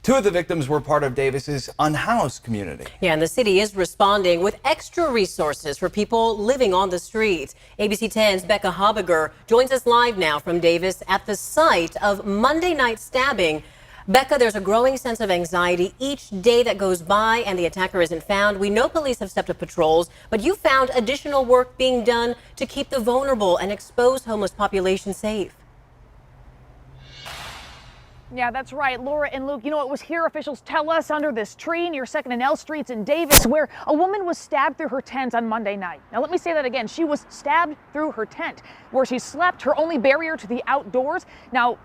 Two of the victims were part of Davis's unhoused community. Yeah, and the city is responding with extra resources for people living on the streets. ABC 10's Becca Habiger joins us live now from Davis at the site of Monday night stabbing. Becca, there's a growing sense of anxiety each day that goes by and the attacker isn't found. We know police have stepped up patrols, but you found additional work being done to keep the vulnerable and exposed homeless population safe. Yeah, that's right, Laura and Luke. You know, it was here officials tell us under this tree near 2nd and L Streets in Davis where a woman was stabbed through her tent on Monday night. Now, let me say that again. She was stabbed through her tent where she slept, her only barrier to the outdoors. Now,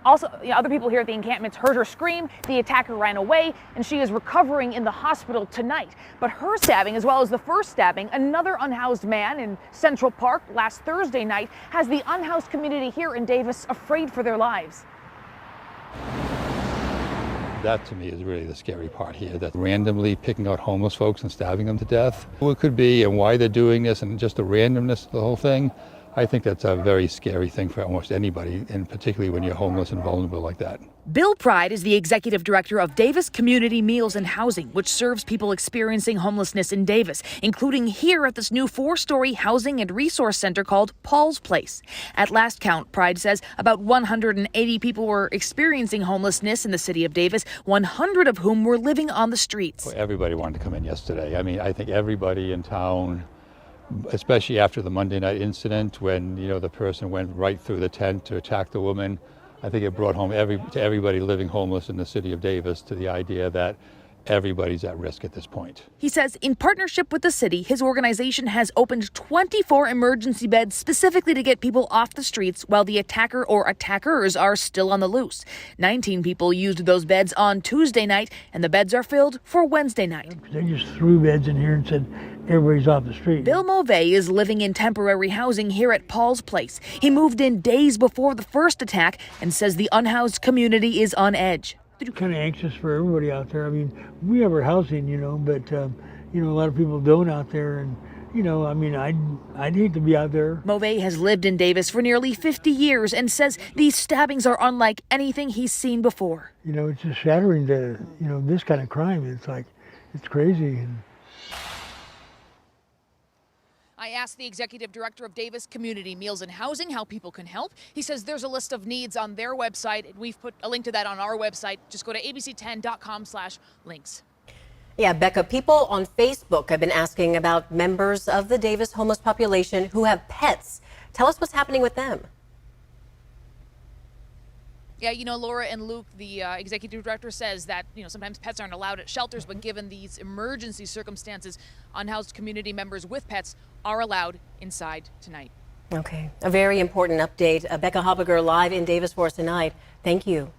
other people here at the encampments heard her scream. The attacker ran away and she is recovering in the hospital tonight. But her stabbing, as well as the first stabbing, another unhoused man in Central Park last Thursday night, has the unhoused community here in Davis afraid for their lives. That to me is really the scary part here, that randomly picking out homeless folks and stabbing them to death. Who it could be and why they're doing this and just the randomness of the whole thing, I think that's a very scary thing for almost anybody, and particularly when you're homeless and vulnerable like that. Bill Pride is the executive director of Davis Community Meals and Housing, which serves people experiencing homelessness in Davis, including here at this new 4-story housing and resource center called Paul's Place. At last count, Pride says about 180 people were experiencing homelessness in the city of Davis, 100 of whom were living on the streets. Well, everybody wanted to come in yesterday. I mean, I think everybody in town, especially after the Monday night incident when, the person went right through the tent to attack the woman, I think it brought home to everybody living homeless in the city of Davis to the idea that everybody's at risk at this point. He says in partnership with the city, his organization has opened 24 emergency beds specifically to get people off the streets while the attacker or attackers are still on the loose. 19 people used those beds on Tuesday night, and the beds are filled for Wednesday night. They just threw beds in here and said everybody's off the street. Bill Movey is living in temporary housing here at Paul's Place. He moved in days before the first attack and says the unhoused community is on edge. Kind of anxious for everybody out there. I mean, we have our housing, but a lot of people don't out there, and I'd hate to be out there. Movey has lived in Davis for nearly 50 years and says these stabbings are unlike anything he's seen before. It's just shattering to this kind of crime. It's crazy. I asked the executive director of Davis Community Meals and Housing how people can help. He says there's a list of needs on their website, and we've put a link to that on our website. Just go to abc10.com/links. Yeah, Becca, people on Facebook have been asking about members of the Davis homeless population who have pets. Tell us what's happening with them. Yeah, Laura and Luke, the executive director, says that, sometimes pets aren't allowed at shelters, but given these emergency circumstances, unhoused community members with pets are allowed inside tonight. Okay, a very important update. Becca Habiger live in Davis for us tonight. Thank you.